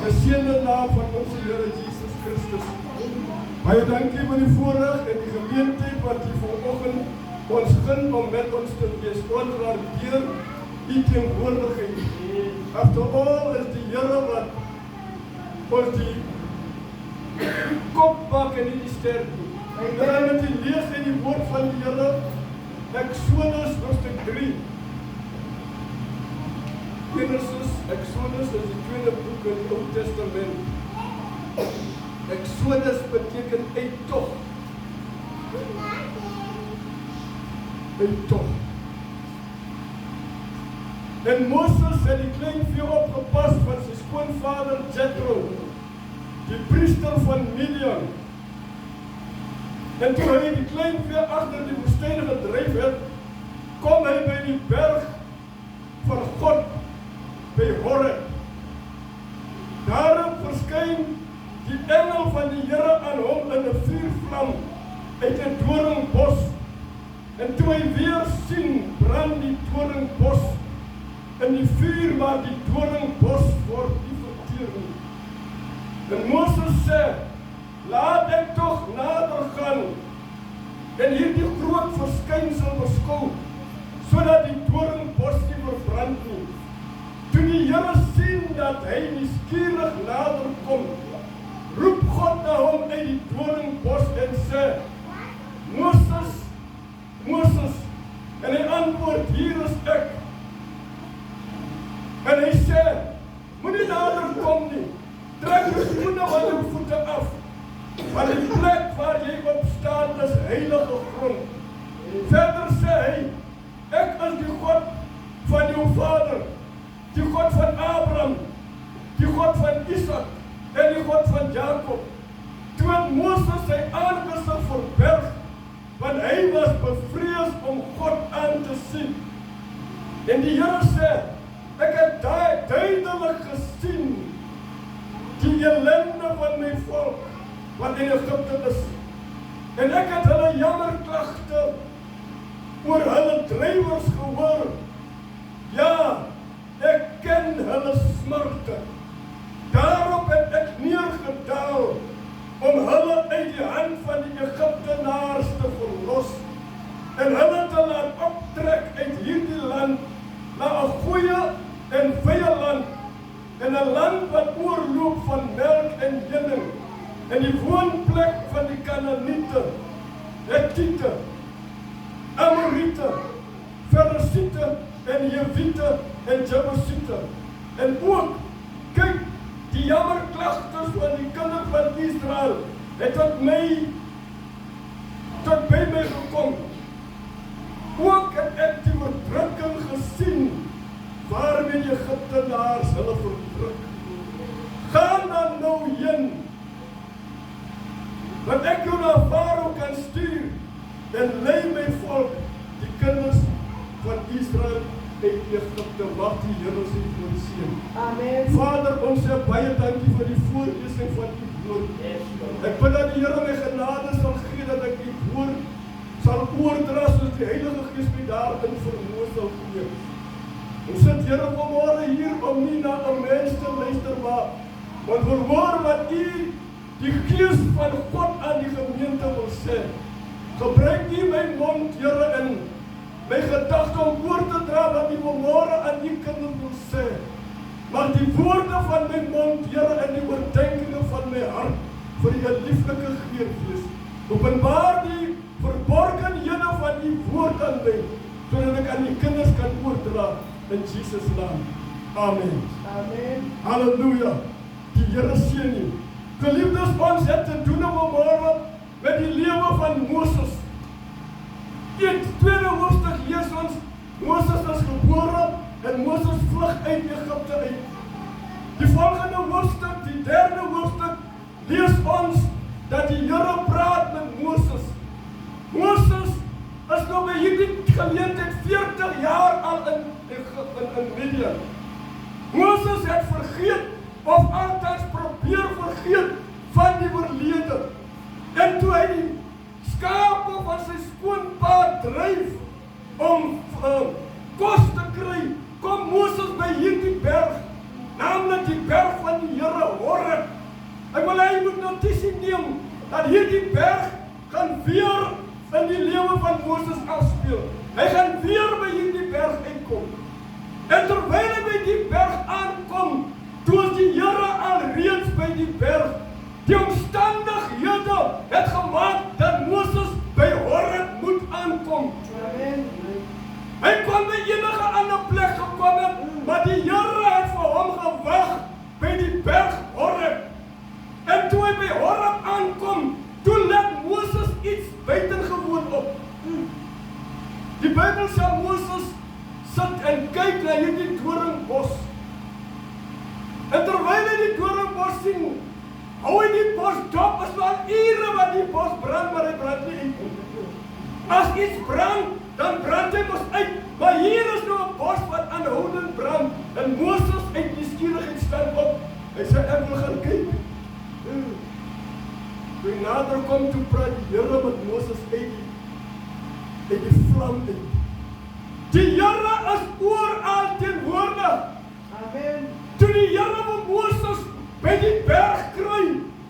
geseënde naam van onze Here Jesus Christus. Baie dankie vir die voorreg en die geleentheid wat U vanoggend ons gun om met ons te wees. Ons waardeer U teenwoordigheid. After all is die Here wat ons die kop maak en nie die ster nie. En dan met die lees in die woord van die Here, Exodus hoofstuk 3. Exodus is die tweede boek in die Ou Testament. Exodus beteken uittog. Uittog. En Moses het die klein vee opgepas van sy skoonvader Jethro, die priester van Midian. En toe hy die klein vee agter die woestyn gedryf het, kom hy by die berg van God, by Horeb. Daarop verskyn die engel van die Here aan hom in 'n vuurvlam uit 'n doringbos. En toe hy weer sien, brand die doringbos in die vuur, maar die doringbos word nie verteer nie. En Moses sê, laat ek tog nader gaan en hierdie groot verskynsel beskou, sodat die doringbos nie verbrand nie. Toe die Here sien dat hy nuuskierig nader kom, roep God na hom uit die doringbos en sê, Moses, Moses, en hy antwoord, hier is ek. En hy sê, moenie nader kom nie, trek jou skoene van jou voete af, want die plek waar jy op staan is heilige grond. Verder sê hy, ek is die God van jou vader, die God van Abraham, die God van Isak en die God van Jacob. Toe het Moses sy aangesig verberg, want hy was bevrees om God aan te sien. En die Here sê, ek het duidelik gesien die ellende van my volk wat in Egypte is. En ek het hulle jammerklagte oor hulle drywers gehoor. Ja, ek ken hulle smarte. Daarop het ek neergedaal om hulle uit die hand van die Egiptenaars te verlos en hulle te laat optrek uit hierdie land na 'n goeie en vye land, en 'n land wat oorloop van melk en honing, en die woonplek van die Kanaaniete, Hetiete, Amoriete, Ferisiete en Jewiete en Jebusiete. En ook, kyk, die jammerklagtes van die kinders van Israel het tot by my gekom. Ook het ek die verdrukking gesien waarmee die Egiptenaars hulle verdruk. Gaan dan nou heen, dat ek jou na Farao kan stuur en lei my volk, die kinders van Israel uit Egipte. Mag die Here sy voorseën. Amen. Vader, ons sê baie dankie vir die voorlesing van u woord. Ek bid dat die Here my genade sal gee dat ek die woord sal oordra soos die Heilige Gees my daarin vermoë sal gee. Ons sit Here vanmôre hier om nie na 'n mens te luister, maar verhoor wat u, die Gees van God aan die gemeente wil sê. Gebruik u my mond, Here, en my gedagte om woord te dra wat u vanmôre aan die kinders wil sê. Maar die woorde van my mond, Here, en die oordeenkinge van my hart vir u lieflike Gees wees. Openbaar die verborgenhede van u woord aan my, sodat ek aan die kinders kan oordra in Jesus naam. Amen. Amen. Halleluja. Die Here seën u. Geliefdes, ons het te doen vanmôre met die lewe van Moses. In die tweede hoofstuk lees ons, Moses is gebore en Moses vlug uit Egipte uit. Die volgende hoofstuk, die derde hoofstuk, lees ons dat die Here praat met Moses. Moses is nou by hierdie geleentheid 40 jaar al in Midian. Moses het vergeet, of althans probeer vergeet van die verlede. En toe hy die skape van sy skoonpa dryf om kos te kry, kom Moses by hierdie berg, naamlik die berg van die Here, notisie neem dat hierdie berg gaan weer in die lewe van Moses afspeel. Hy gaan weer by hierdie berg uitkom. En terwyl hy by die berg aankom, toe is die Here alreeds by die berg. Die omstandighede het gemaak dat Moses by Horeb moet aankom. Amen. Hy kon by enige ander plek gekom het, maar die Here het vir hom gewag by die berg Horeb. En toe hy by Horeb aankom, toe let Moses iets buitengewoon op. Die Bybel sê Moses sit en kyk na hierdie doringbos. En terwyl hy die doringbos sien, hou hy die bos dop, is maar ure wat die bos brand, maar hy brand nie uit. As iets brand, dan brand hy mos uit. Maar hier is nou 'n bos wat aanhoudend brand. En Moses uit nuuskierigheid staan op. Hy sê ek wil gaan kyk. Toe hy nader kom, toe praat die Here met Moses uit die vlam uit. Die Here is oral teenwoordig. Amen. Toe die Here met Moses by die berg kry,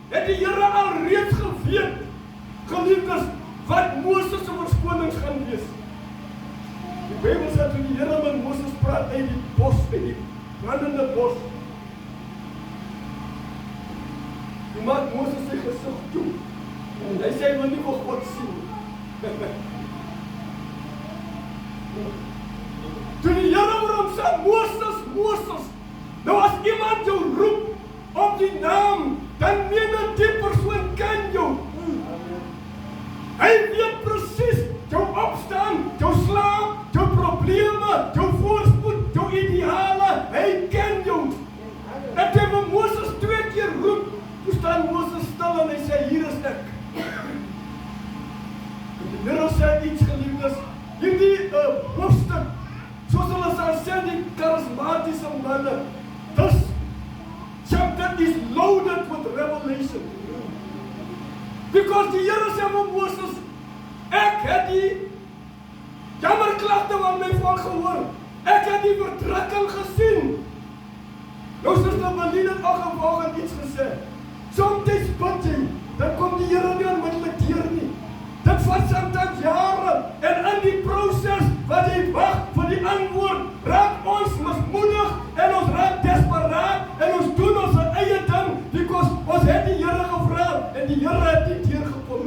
het die Here alreeds geweet, geliefdes, wat Moses se verskonings gaan wees. Die Bybel sê toe die Here met Moses praat uit die bos, uit die brandende bos, toe maak Moses sy gesig toe. En hy sê hy wil nie vir God sien. Toe die Here oor hom sê, Moses, Moses, nou as iemand jou roep op die naam, dan meen die persoon ken jou. Hy weet presies jou opstaan, jou slaap, jou probleme, jou voorspoed, jou ideale, hy ken jou. En toe hy Moses 2 keer roep, toe staan Moses stil en hy sê, hier is ek. En die Here sê iets, geliefdes, hierdie hoofstuk, soos hulle sal sê, die charismatiese manne, this chapter is loaded with revelation. Because die Here sê vir Moses, ek het die jammerklagte van my volk gehoor, ek het die verdrukking gesien. Nou Suster Beline het ook gevolgend iets gesê, soms bid jy, dan kom die Here nie onmiddellik deur nie. Dit vat soms jare, en in die proses wat jy wag vir die antwoord, raak ons mismoedig, en ons raak desperaat, en ons doen ons eie ding, because ons het die Here gevra, en die Here het nie deurgekom.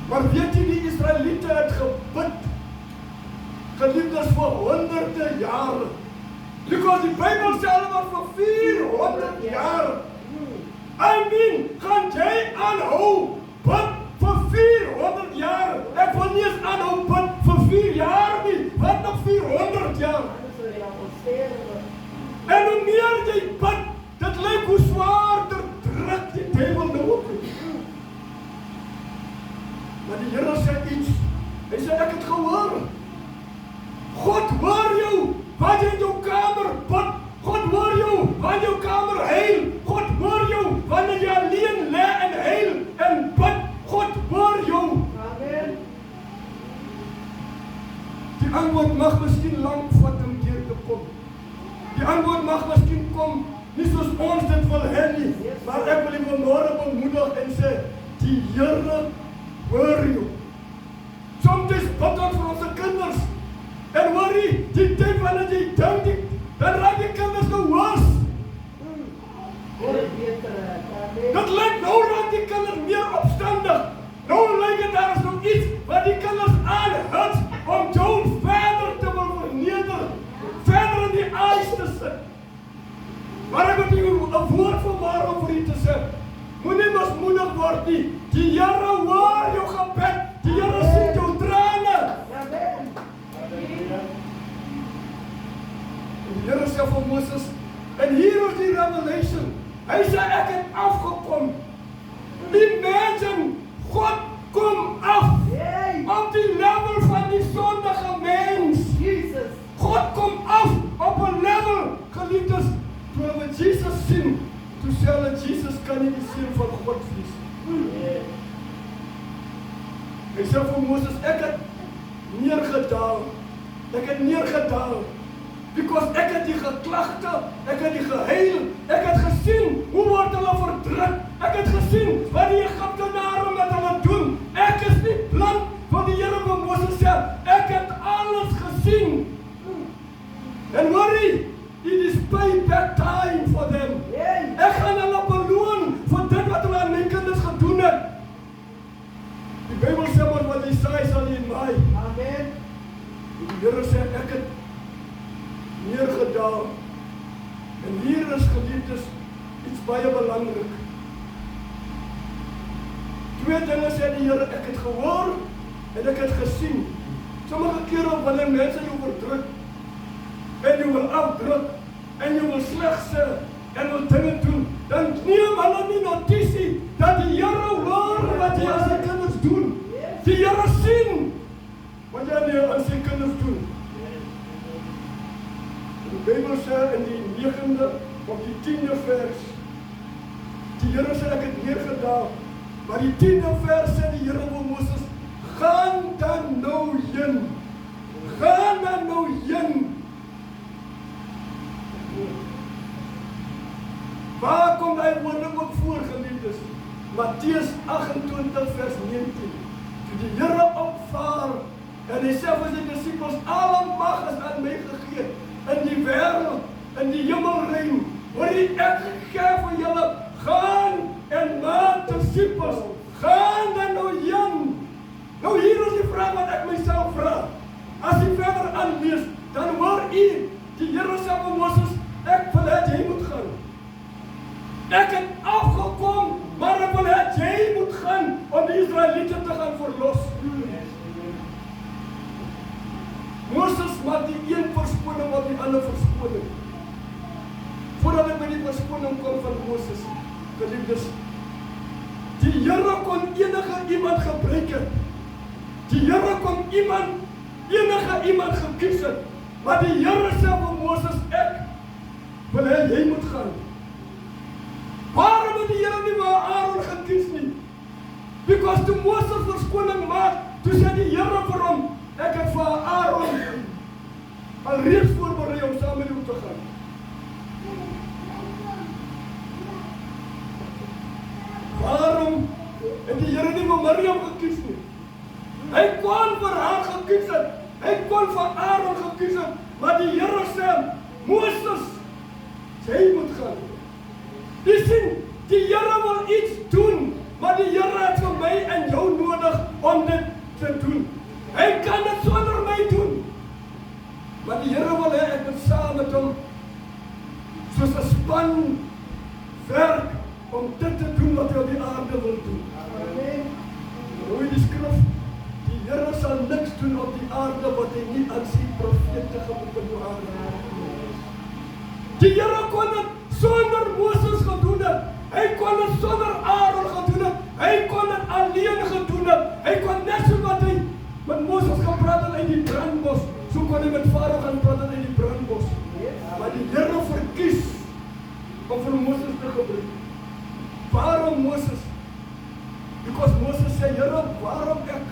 Maar weet jy, die Israeliete het gebid, geliefdes, vir honderde jare, because die Bybel sê hulle maar vir 400 jaar. I mean, gaan jy aanhou bid vir 400 jaar? Ek wil nie eens aanhou bid vir 4 jaar nie. Wat nog 400 jaar? En hoe meer jy bid, dit lyk hoe zwaarder druk die duivel nou op. Maar die Here sê iets. Hy sê ek het gehoor. God hoor jou. Wat jy in jou kamer bid, God hoor jou, wat jou kamer huil, God hoor jou, wanneer jy alleen lê en huil en bid, God hoor jou. Amen. Die antwoord mag miskien lank vat om deur te kom. Die antwoord mag miskien kom, nie soos ons dit wil hê nie, maar ek wil jou vanmôre bemoedig en sê, die Here hoor jou. Soms bid ons vir ons kinders, en hoor jy, die tyd wanneer jy dink, dan raak die kinders gehoors. Dat lyk nou raak die kinders meer opstandig. Nou lyk het daar is nog iets wat die kinders aanhoudt om jou verder te wil verneder, verder in die ijs te sit. Maar ek moet jou 'n woord vanmôre vir u te sê. Moenie mismoedig word nie. Die Here hoor jou gebed. Die Here sien jou trane. Die Here sê vir Moses, en hier is die revelation. Hy sê ek het afgekom. Imagine, God kom af op die level van die sondige mens. God kom af op 'n level, geliefdes, toe we Jesus sien, toe sê hulle Jesus kan nie die seun van God wees. Hy sê vir Moses, ek het neergedaal. Because ek het die geklagte, ek het die gehuil, ek het gesien, hoe word hulle baie belangrik. Twee dinge sê die Here, ek het gehoor en ek het gesien. Sommige kere wanneer mense jou verdruk en jy wil afdruk en jy wil sleg sê en wil dinge doen, dan neem hulle nie notisie dat die Here hoor wat jy aan sy kinders doen. Die Here sien wat jy aan sy kinders doen. Die Bybel sê in die 9de of die 10de vers, die Here sê ek het neergedaal, maar die 10de vers sê die Here vir Moses, gaan dan nou heen. Gaan dan nou heen. Waar kom die woorde ook voor, geliefdes? Matteus 28 vers 19. Toe die Here opvaar en hy sê vir sy disippels, alle mag is aan my gegee in die wêreld, in die hemelruim. Hoor jy, ek gee vir julle, gaan en maak disippels. Gaan dan nou heen. Nou hier is die vraag wat ek myself vraag. As jy verder aanlees, dan hoor jy, die Here sê vir Moses, ek wil hê jy moet gaan. Ek het afgekom, maar ek wil hê jy moet gaan om die Israeliete te gaan verlos. Moses maak die een verskoning op die ander verskoning. Voordat ek by die verskoning kom van Moses, geliefdes, die Here kon enige iemand gebruik het. Die Here kon enige iemand gekies het. Maar die Here sê vir Moses, ek wil hê jy moet gaan. Waarom het die Here nie vir Aaron gekies nie? Because toe Moses verskoning maak, toe sê die Here vir hom, ek het vir Aaron alreeds voorberei om saam met hom te gaan. Waarom het die Here nie vir Miriam gekies nie? Hy kon vir haar gekies het, hy kon vir Aaron gekies het, maar die Here sê, Moses, jy moet gaan. Jy sien, die Here wil iets doen, maar die Here het vir my en jou nodig om dit te doen. Hy kan dit sonder my doen. Maar die Here wil hê ek moet saam met hom soos 'n span werk om dit te doen wat hy op die aarde wil doen. Amen. Hoe die skrif, die Here sal niks doen op die aarde wat hy nie aan sy profete geopenbaar het. Die Here kon dit sonder Moses gedoen het. Hy kon dit sonder Aaron gedoen het. Hy kon dit alleen gedoen het. Hy kon net so wat hy met Moses gepraat het uit die brandbos, so kon hy met Farao gaan praat uit die brandbos. Maar die Here verkies om vir Moses te gebruik. Waarom Moses? Because Moses sê, Here, waarom ek?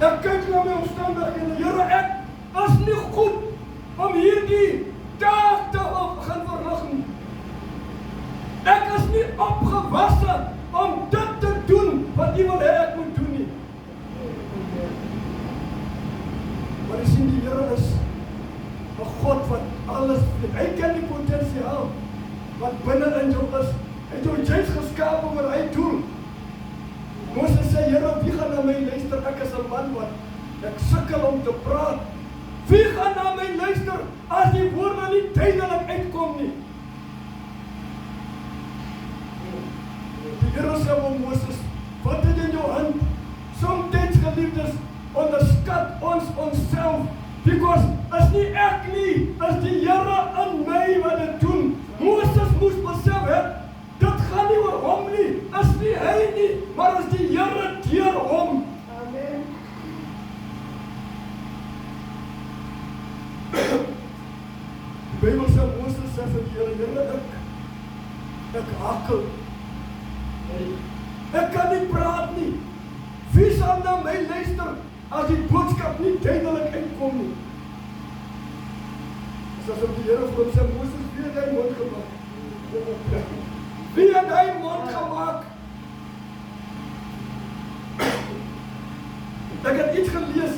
Ek kyk na my omstandighede, Here, ek is nie goed om hierdie taak te gaan verrig nie. Ek is nie opgewasse om dit te doen wat U wil hê ek moet doen nie. Maar jy sien, die Here is 'n God wat alles weet. Hy ken die potensiaal wat binne in jou is. Hy het jou juist geskaap oor hy doel. Moses sê, Here, wie gaan na my luister? Ek is 'n man wat ek sukkel om te praat. Wie gaan na my luister as die woorde nie duidelik uitkom nie? Die Here sê vir Moses, wat het in jou hand? Somtyds, geliefdes, onderskat ons onsself, because is nie ek nie, is die Here in my wat dit doen. Moses moes besef het, dit gaan nie oor hom nie, is nie hy nie, maar is die Here deur hom. Amen. Die Bybel sê, Moses sê vir die Here, ek hakel. Ek kan nie praat nie. Wie sal na my luister as die boodskap nie duidelik uitkom nie? Dis asof die Here vir hom sê, Moses, wie het hy mond gemaak? Wie het hy mond gemaak? Ek het iets gelees,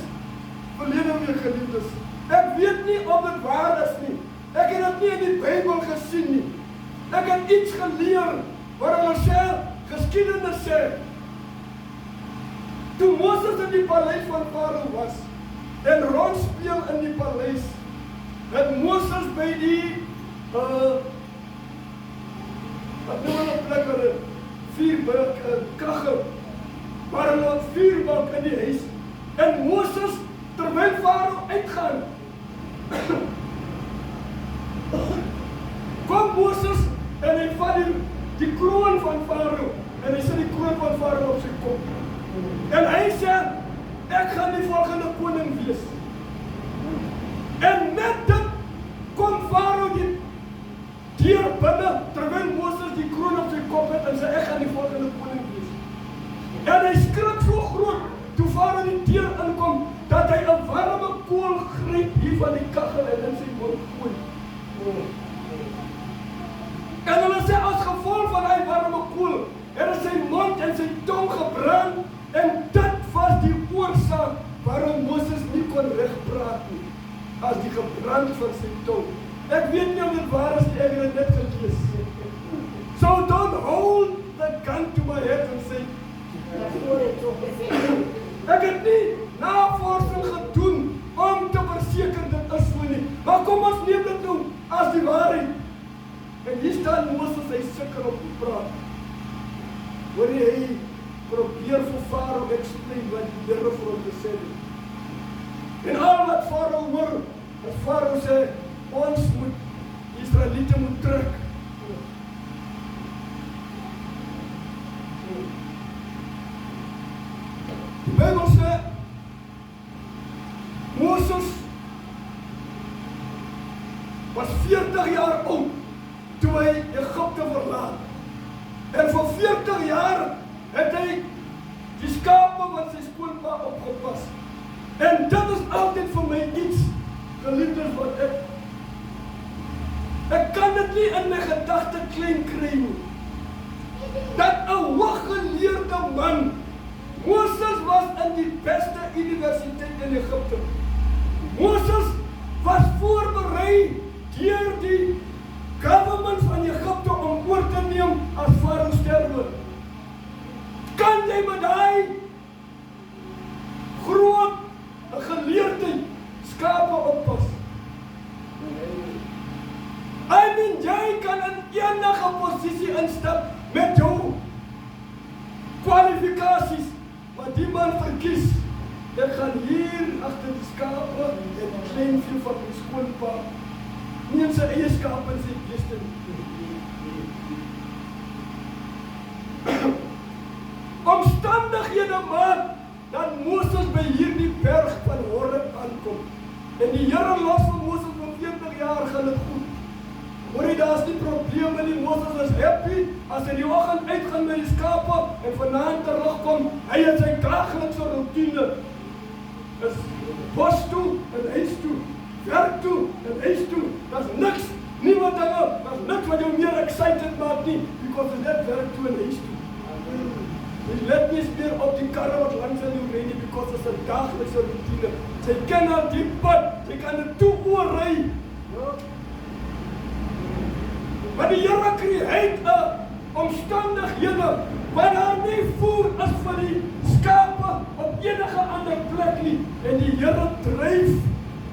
verlede week, geliefdes. Ek weet nie of dit waar is nie. Ek het dit nie in die Bybel gesien nie. Ek het iets geleer, waar hulle sê, geskiedenis sê, toe Moses in die paleis van Farao was, en rondspeel in die paleis, het Moses by die wat nou wel 'n plek waar 'n vuurbak, 'n kachel, waar hulle 'n vuurbak in die huis. En Moses, terwyl Farao uitgaan, kom Moses en hy vat die kroon van Farao en hy sit die kroon van Farao op sy kop. En hy sê, ek gaan die volgende koning wees. En met dit kom Farao die deur binne, terwyl Moses die kroon op sy kop het en sê, ek gaan die volgende koning wees. En hy skrik so groot, toe Farao die deur inkom, dat hy 'n warme kool gryp hier van die kachel en in sy mond gooi. En hulle sê, as gevolg van hy warme kool, het sy mond en sy tong gebrand, en dit was die oorsaak waarom Moses nie kon reg praat nie, as die gebrand van sy tong. Ek weet nie of dit waar is nie, ek het dit net gelees. So don't hold the gun to my head and say, ek het nie navorsing gedoen om te verseker dit is so nie. Maar kom ons neem dit nou as die waarheid. En hier staan Moses, hy sukkel om te praat. Hoor jy, hy probeer vir Farao explain wat die Here vir hom gesê het. En al wat Farao hoor, dat Farao sê, ons moet, die Israeliete moet terug. Die Bybel sê, Moses was 40 jaar oud toe hy Egipte verlaat. En vir 40 jaar het hy die skape wat sy skoonpa opgepas. En dit is altyd vir my iets, geliefdes, wat ek kan dit nie in my gedagte klein kry nie. Dat 'n hooggeleerde man, Moses was in die beste universiteit in Egipte. Moses was voorberei deur die government van Egipte om oor te neem as Farao sterwe. Kan jy met daai groot geleerdheid skape oppas? I mean, jy kan in enige posisie instap met jou kwalifikasies, maar die man verkies, ek gaan hier agter die skape en die klein vee van my skoonpa, nie in sy eie skape en sy beeste nie. Omstandighede maak dat Moses by hierdie berg van Horeb aankom. En die Here los vir Moses vir 40 jaar gaan dit goed. Hoor jy, daar is nie probleme nie, Moses is happy, as hy die oggend uitgaan met die skape en vanaand terugkom, hy het sy daaglikse routine. Is bos toe en huis toe, werk toe en huis toe, dat is niks, niemand dinge, dat is niks wat jou meer excited maak nie, because is net werk toe en huis toe. Jy let nie meer op die karre wat langs in jou ry nie, because is 'n daaglikse routine. Jy ken al die pad, jy kan dit toe oorry. Maar die Here create 'n omstandighede wat daar nie voer is vir die skape op enige ander plek nie. En die Here dryf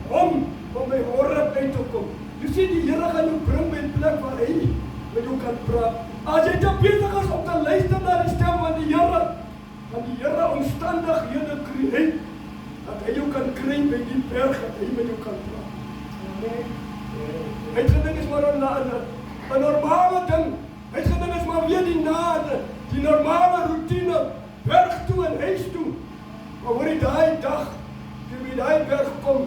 om by Horeb uit te kom. Jy sien, die Here gaan jou bring by 'n plek waar hy met jou kan praat. As jy te besig is om te luister na die stem van die Here, gaan die Here omstandighede create dat hy jou kan kry by die berg dat hy met jou kan praat. Hy gedink is maar 'n normale ding. Hy gedink is maar weer die normale routine, berg toe en huis toe. Maar hoor jy, daai dag, toe by daai berg kom,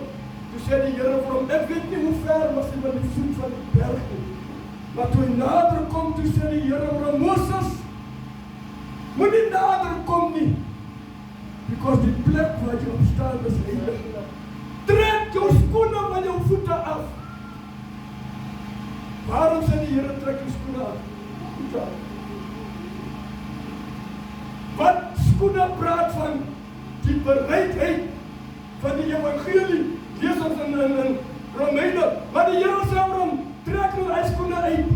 toe sê die Here vir hom, ek weet nie hoe ver was hy van die voet van die berg nie. Maar toe hy nader kom, toe sê die Here vir hom, Moses, moet nie nader kom nie, because die plek waar jy op staan is heilig. Trek jou skoene van jou voete af. Waarom sê die Here trek jou skoene af? Voete af. Wat skoene praat van die bereidheid van die evangelie. Lees ons in Romeine. Maar die Here sê vir hom, trek nou hy skoene uit.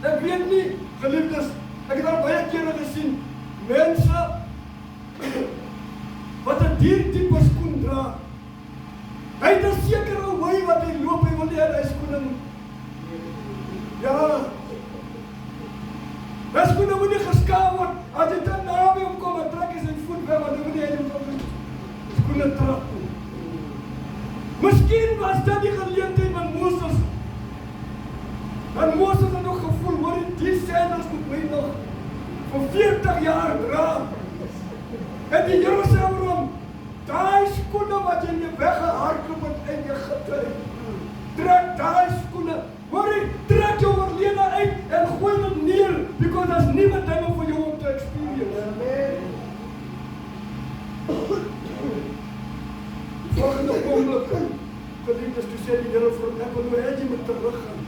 Ek weet nie, geliefdes, ek het al baie kere gesien, mense wat 'n diertipe skoen dra. Hy het 'n sekere wy wat hy loop, hy wil nie hy skoene nie. Ja, skoene moet nie geskaam word. As jy te naby hom kom en trek hy sy voet weg, want dan moet hy hom op die skoene trap nie. Miskien was dit die geleentheid van Moses. Want Moses het nog gevoel, hoor die sandals moet my nog vir 40 jaar dra. En die Here sê vir hom, daai skoene wat jy in die weggehardloop het in Egipte, trek daai skoene, hoor jy, trek jou oorlede uit en gooi dit neer, because daar's nuwe dinge vir jou om te experience. Amen. Die volgende oomblik, geliefdes, toe sê die Here vir hom, ek wil nou hê jy moet teruggaan.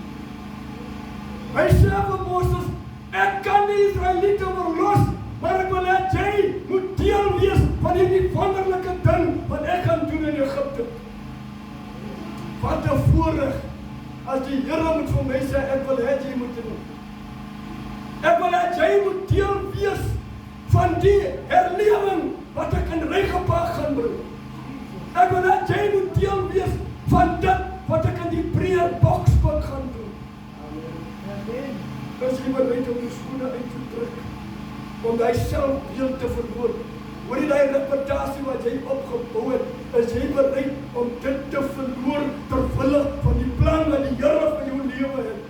Hy sê vir Moses, ek kan die Israeliete verlos, maar ek wil hê jy moet deel wees van die wonderlike ding wat ek gaan doen in Egipte. Wat 'n voorreg as die Here moet vir my sê, ek wil hê jy moet doen. Ek wil hê jy moet deel wees van die herlewing wat ek in Regenboog gaan bring. Ek wil hê jy moet deel wees van dit wat ek in die breë Boksburg gaan doen. Amen. As jy bereid om die skoene uit te trek, om die selfbeeld te verloor, hoor jy die reputasie wat jy opgebou het, is jy bereid om dit te verloor terwille van die plan wat die Here vir jou lewe het.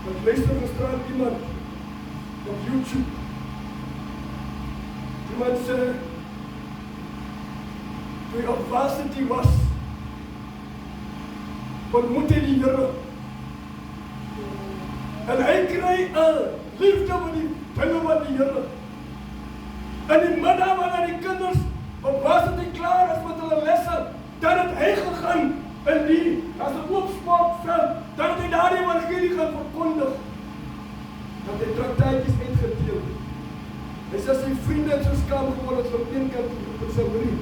Ek luister gisteraan iemand op YouTube. Iemand sê, toe hy op varsity was, ontmoet hy die Here. En hy kry 'n liefde vir die dinge van die Here. En die middag wanneer die kinders op varsity klaar is met hulle lesse, dan het hy gegaan in die, as 'n oop sportveld, dan het hy daar die evangelie gaan verkondig. Dat hy traktaatjies uitgedeel. Hy sê sy vriende het so skaam geword as op een kant op sy brief.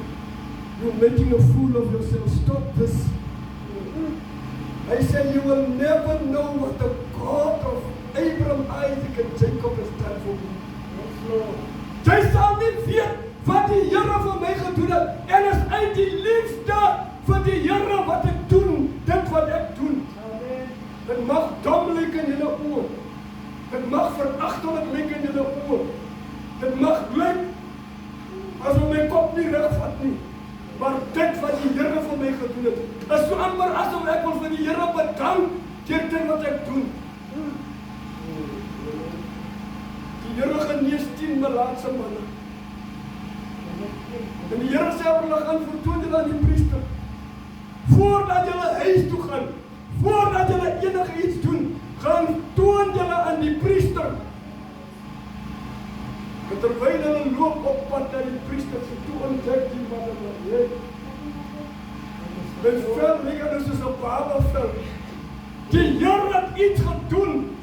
You're making a fool of yourself. Stop this. Hy sê, you will never know what the God of Abraham, Isaac and Jacob has done for me. Jy sal nie weet wat die Here vir my gedoen het, en is uit die liefde vir die Here wat ek doen, dit wat ek doen. Dit mag dom lyk in julle oë. Dit mag veragtelik lyk in julle oë. Dit mag lyk asof my kop nie reg vat nie. Maar dit wat die Here vir my gedoen het, is so amper asof ek wil vir die Here bedank deur dit wat ek doen. Die Here genees 10 melaatse manne. En die Here sê vir hulle, gaan vertoon julle aan die priester. Voordat julle huis toe gaan, voordat julle enige iets doen, gaan toon julle aan die priester. En terwyl hulle loop op pad na die priester se toe, ontdek die man hulle. Met vel lyk hulle soos 'n babavel. Die Here het iets gedoen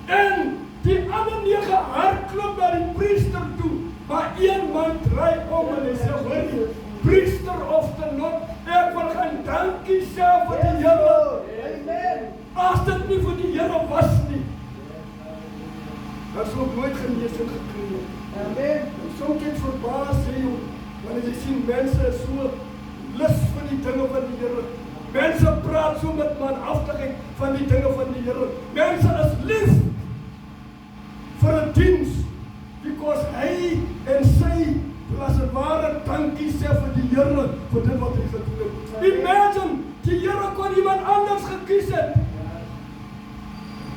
en die ander 9 hardloop na die priester toe, maar een man draai om en hy sê, hoor jy, priester of the not, ek wil gaan dankie sê vir die Here. Amen. As dit nie vir die Here was nie, dan sou ek nooit genesing gekry het. Amen. Soms het verbaas jy, wanneer jy sien mense is so lus vir die dinge van die Here. Mense praat so met manhaftigheid van die dinge van die Here. Mense is lief vir 'n diens, because hy en sy as 'n ware dankie sê vir die Here vir dit wat hy gedoen het. Imagine, die Here kon iemand anders gekies het,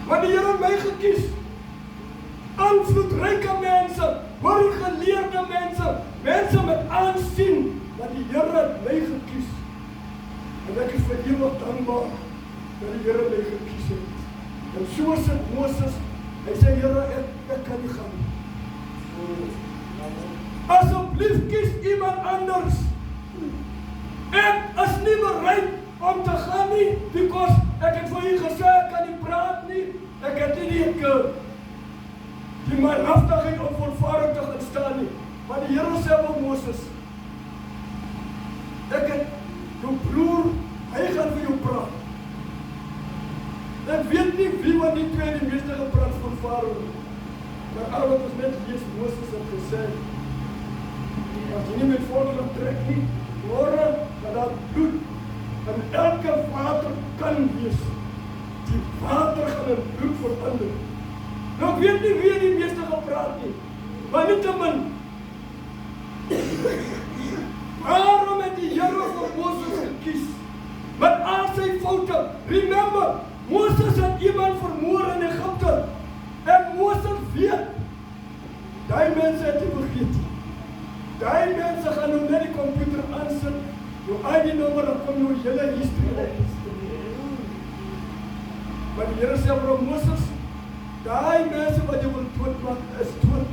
maar die Here het my gekies. Invloedryke mense, baie geleerde mense, mense met aansien, maar die Here het my gekies. En ek is vir ewig dankbaar dat die Here my gekies het. En soos het Moses, hy sê, Here, ek kan nie gaan. Asseblief kies iemand anders. Ek is nie bereid om te gaan nie, because ek het vir u gesê, ek kan nie praat nie, ek het nie die manhaftigheid om voorvaardig te gaan staan nie. Maar die Here sê vir Moses, ek het jou broer, hy gaan vir jou praat. Ek weet nie wie wat die twee die meeste gepraat van Farao. Maar al wat ons net lees, Moses het gesê, as jy nie met volgende trek nie, môre gaan daar bloed in elke water kan wees. Die water gaan in bloed verander. Nou ek weet nie wie die meeste gepraat nie, maar nietemin, waarom het die Here vir Moses gekies? Met al sy foute. Remember, Moses het iemand vermoor in Egypte, en Moses weet, die mense het nie vergeet. Die mense gaan nou net die computer aansit, jou ID-nommer, dan kom jou hele history op. Maar die Here sê vir Moses, die mense wat jy wil doodmaak, is dood.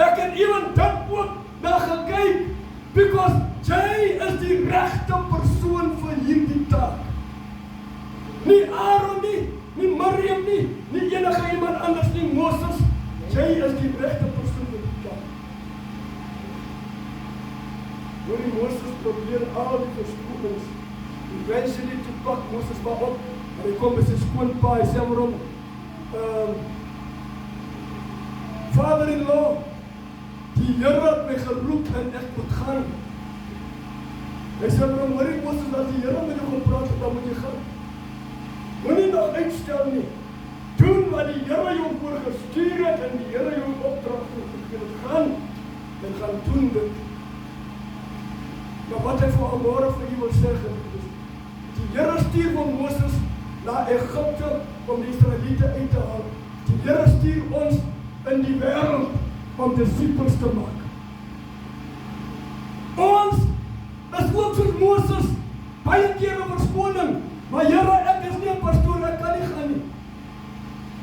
Ek het iemand dit ook na gekyk, because jy is die regte persoon vir hierdie taak. Nie Aaron nie, nie Miriam nie, nie enige iemand anders nie, Moses, jy is die regte persoon vir die taak. Door die Moses probeer al die verskoonings, eventually toe pak Moses maar op, en hy kom by sy skoonpa, hy sê maar hom, Father-in-law, die Here het my geroep en ek moet gaan. Hy sê maar hom, hoorie Moses, as die Here met jou gepraat het, dan moet jy gaan. Moenie nog uitstel nie. Doen wat die Here jou voorgestuur het en die Here jou opdrag gegee het. Gaan en gaan doen dit. Maar wat hy vir almore vir u wil sê, is, die Here stuur van Moses na Egypte om die Israeliete uit te haal. Die Here stuur ons in die wêreld om disippels te maak. Ons is ook soos Moses, baie keer 'n verskoning, maar Here, ek is nie 'n pastoor, ek kan nie gaan nie.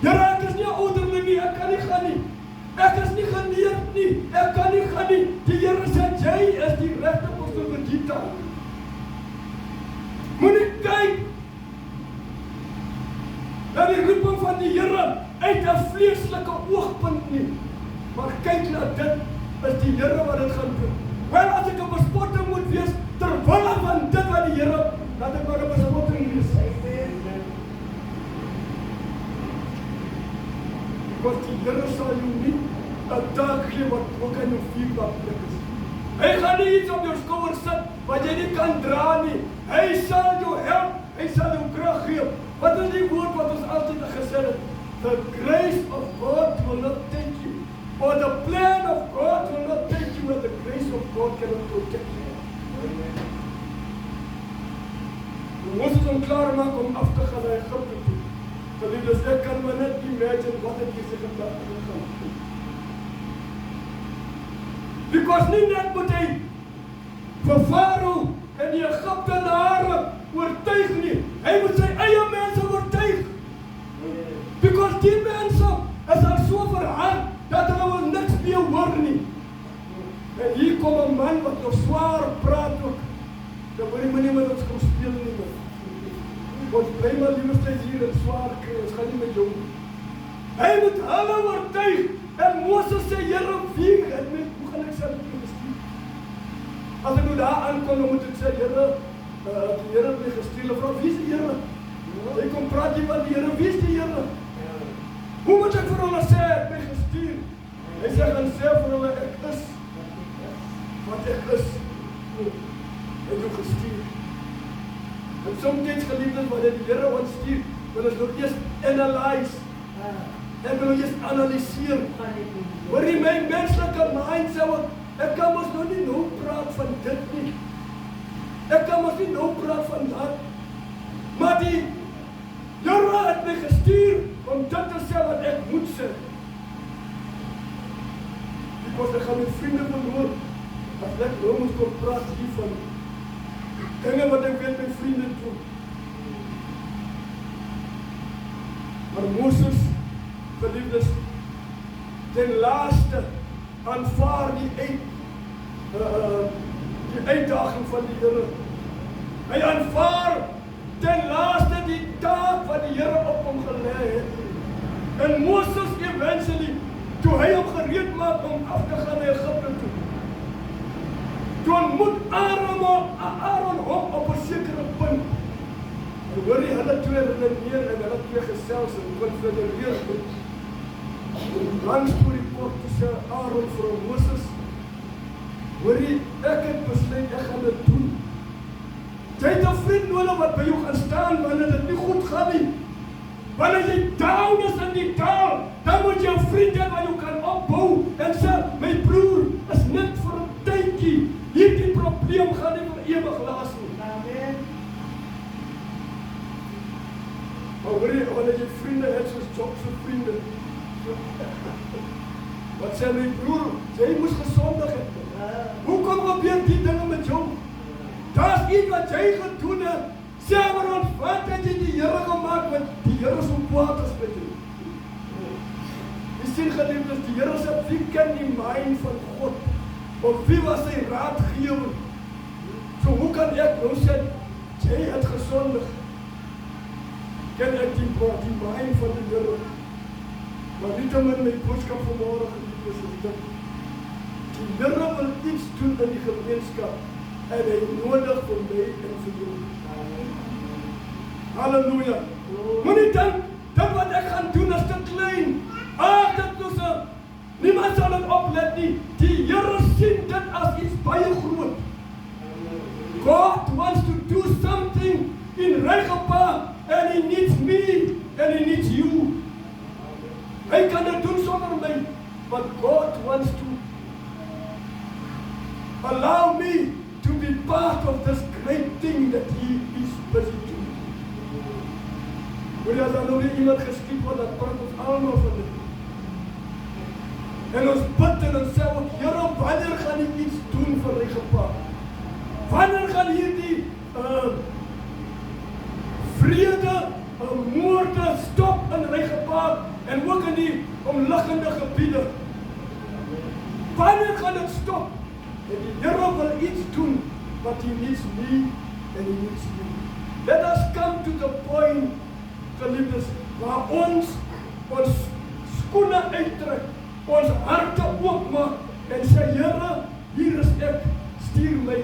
Here, ek is nie 'n ouderling nie, ek kan nie gaan nie. Ek is nie geleerd nie, ek kan nie gaan nie. Die Here sê, jy is die regte persoon vir die taak. Moenie kyk na die roeping van die Here uit 'n vleeslike oogpunt nie, maar kyk na dit, is die Here wat dit gaan doen. Wel, as ek 'n bespotting moet wees, terwille van dit wat die Here, laat ek maar 'n bespotting wees. Want die Here sal jou nie 'n taak gee wat ook aan jou vuurblad plek is. Hy gaan nie iets op jou skouer sit wat jy nie kan dra nie. Hy sal jou help, hy sal jou krag gee. Wat is die woord wat ons altyd gesê het? The grace of God will not take you, or the plan of God will not take you, and the grace of God cannot protect you. Moses hom klaar maak om af te gaan na Egypte toe. Geliefdes, ek kan maar net imagine wat het hier sy gedagte gaan. Because nie net moet hy vir Farao en die Egyptenare oortuig nie, hy moet sy eie mense oortuig. Because die mense is al so verhard, dat hulle wil niks meer hoor nie. En hier kom 'n man wat nog swaar praat ook, dan wil die meneer met ons kom speel nie meer. Want bly maar liefste hier en swaar kry, ons gaan nie met jou. Hy moet hulle oortuig, en Moses sê, Here, wie het my, hoe gaan ek self bestuur? As ek nou daar aankom, dan moet ek sê, Here, die Here het my gestuur, vrou, wie is die Here? Hy kom praat hier van die Here, wie is die Here? Hoe moet ek vir hulle sê, ek my gestuur? Hy sê, gaan sê vir hulle, ek is, wat ek is, het jou gestuur. En soms geliefdes, wat die Here ons stuur, wil ons nog eers analyse, en wil ons eers analyseer. Hoor die my menslike mind sê, ek kan ons nou nie nou praat van dit nie. Ek kan ons nie nou praat van dat. Maar die Here het my gestuur om dit te sê wat ek moet sê. Ek gaan my vriende verloor, as ek nou moet kom praat hiervan dinge wat ek weet my vriende doen. Maar Moses, geliefdes, ten laaste aanvaar die uitdaging van die Here. Hy aanvaar ten laaste die taak wat die Here op hom gelê het. En Moses eventually, toe hy hom gereed maak om af te gaan na Egypte toe, toe ontmoet Aaron hom op 'n sekere punt. En hoor jy, hulle twee redeneer en hulle twee gesels en konfedereer. Lang storie kort, toe sê Aaron vir Moses, hoor jy, ek het besluit, ek gaan dit doen. Jy het 'n vriend nodig wat by jou gaan staan wanneer dit nie goed gaan nie. Wanneer jy down is in die taal, hoor jy, wanneer jy vriende het soos Job se vriende, wat sê my broer, jy moes gesondig het. Hoekom gebeur die dinge met jou? Daar's iets wat jy gedoen het. Sê maar ons, wat het jy die Here gemaak, want die Here so kwaad is met jou? Jy sien geliefdes, die Here sê, wie ken die mind van God? Of wie was sy raadgewer? So hoe kan ek nou sê, jy het gesondig? Ken ek die mind van die Here? Maar nietemin my boodskap vanmorgen geliefdes is dit. Die Here wil iets doen in die gemeenskap en hy nodig vir my en vir jou. Halleluja. Moenie dink, dit wat ek gaan doen is te klein. Dit is niemand sal dit oplet nie. Die Here sien dit as iets baie groot. God wants to do something in Regenpaar and he needs me and he needs you. Hy kan dit doen sonder my, but God wants to allow me to be part of this great thing that he is busy doing. Hoor jy as daar nou nie iemand geskiet word, dat praat ons allemaal van dit. En ons bid en ons sê ook, Here, wanneer gaan jy iets doen vir Regenpaar? Wanneer gaan hierdie vrede, moorde stop in Regenpaar en ook in die omliggende gebiede? Wanneer gaan dit stop? En die Here wil iets doen, but he needs me and he needs you. Let us come to the point, geliefdes, waar ons skoene uittrek, ons harte oopmaak en sê, Here, hier is ek, stuur my.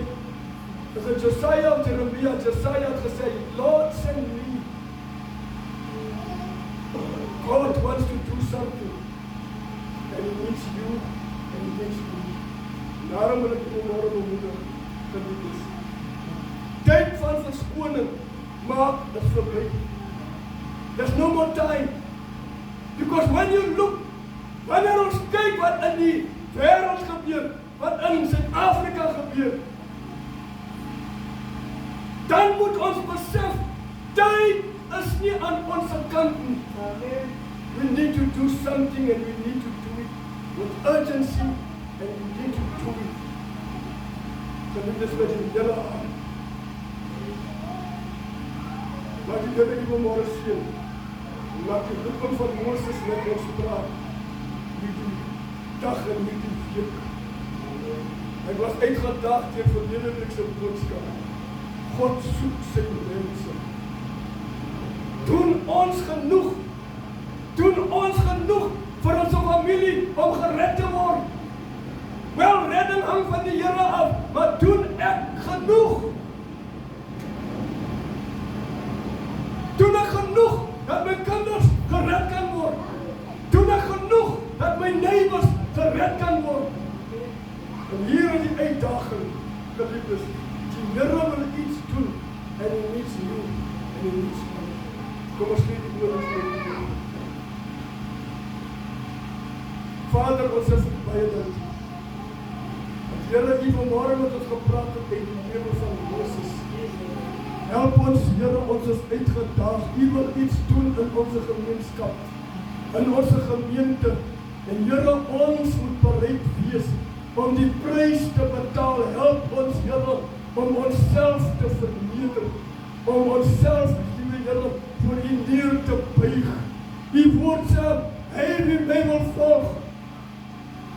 As in Josiah of Jeremiah, Josiah het gesê, Lord, send me. God wants to do something, and he needs you, and he needs me. Daarom wil ek vanmorgen bemoedig, geliefdes. Tyd van verskoning maak is verby. There's no more time. Because when you look, wanneer ons kyk wat in die wêreld gebeur, wat in Suid-Afrika gebeur, dan moet ons besef, tyd is nie aan ons kant nie. We need to do something and we need to do it with urgency and we need to do it. Geliefdes met die hele aan. Laat die Here die vanmorgen seën. Laat die roeping van Moses met ons praat. Hierdie dag en hierdie week. Ek was uitgedaag teen verlede week se boodskap. God soek sy mense. Doen ons genoeg vir ons familie om gered te word. Wel, redding hang van die Here af, maar doen ek genoeg? Doen ek genoeg dat my kinders gered kan word? Doen ek genoeg dat my neighbors gered kan word? En hier is die uitdaging, geliefdes. Die Here wil iets doen en hy needs you en hy needs you. Kom ons gee die woord vir die Vader, ons is baie dankie. Want Here, U vanmorgen met ons gepraat het uit die lewe van Moses. Help ons, Here, ons is uitgedaag. U wil iets doen in onze gemeenskap, in onze gemeente. En Here, ons moet bereid wees om die prys te betaal. Help ons, Here, om onsself te verneder, om onsself, liewe Here, voor U neer te buig. U woord sê, hy wie my wil volg,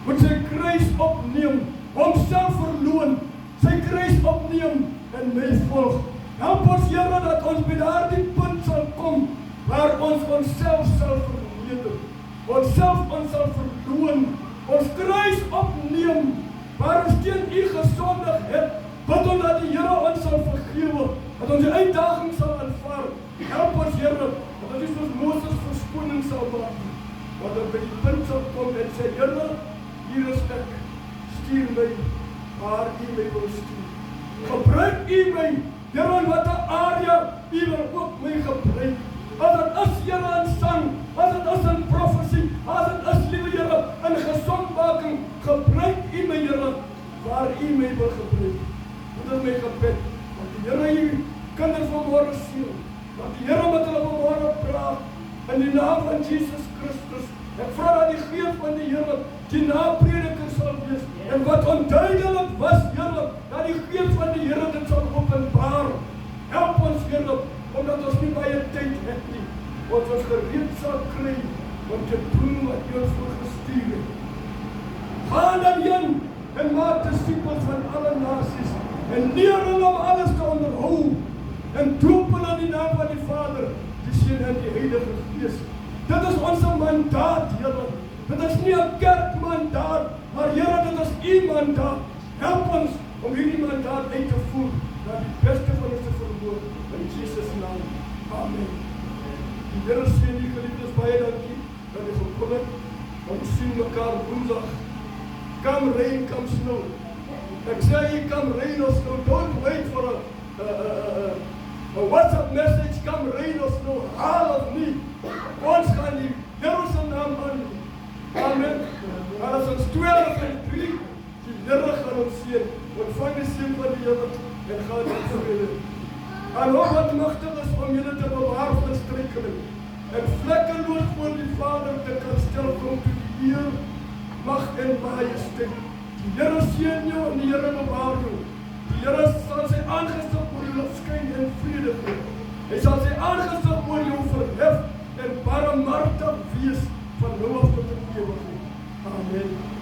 moet sy kruis opneem, homself verloon, sy kruis opneem en my volg. Help ons, Here, dat ons by daardie punt sal kom, waar ons onsself sal verneder, onsself sal verloon, ons kruis opneem, waar ons teen U gesondig het, bid ons dat die Here ons sal vergewe, dat ons die uitdaging sal aanvaar. Help ons, Here, dat ons soos Moses verskoning sal maak, dat ons by die punt sal kom en sê, Here, hier is ek, stuur my, waar U my wil stuur. Gebruik U my, Here, in wat 'n area U wil ook my gebruik. As dit is, Here, in sang, as dit is in profesie, as dit is, liewe Here, in gesondmaking, gebruik U my, Here, waar U my wil gebruik. Dit is my gebed, want die Here U kinders vanmorgen seën, want die Here met hulle vanmorgen praat, in die naam van Jesus Christus. Ek vra dat die Gees van die Here die naprediker sal wees, en wat onduidelik was, Here, dat die Gees van die Here dit sal openbaar. Help ons, Here, omdat ons nie baie tyd het nie, ons gereed sal kry om te doen wat U ons voorgestuur het. Gaan dan heen en maak disippels van alle nasies en leer hulle om alles te onderhou en doop hulle in die naam van die Vader, die Seun en die Heilige Gees. Dit is ons mandaat, Here. Dit is nie 'n kerkmandaat, maar Here, dit is U mandaat. Help ons om hierdie mandaat uit te voer na die beste van ons vermoë in Jesus naam. Amen. Die Here seën die geliefdes, baie dankie dat jy gekom het. Ons sien mekaar Woensdag. Come rain, come snow. Ek sê jy come rain or snow. Don't wait for a WhatsApp message. Come rain or snow. All of me. Ons gaan die Here se naam aan. Amen. Maar as ons 12 en 3, die Here gaan ons seën. Ontvang die seën van die Here en gaan in vrede. En hoop wat magtig is om julle te bewaar van struikeling. En vlekkeloos voor die Vader te kan stel kom toe die eer, mag en majesteit. Die Here seën jou en die Here bewaar jou. Die Here sal sy aangesig oor jou laat skyn in vrede gee. Hy sal sy aangesig oor jou verhef en barmhartig wees van nou af tot in ewigheid. Amen.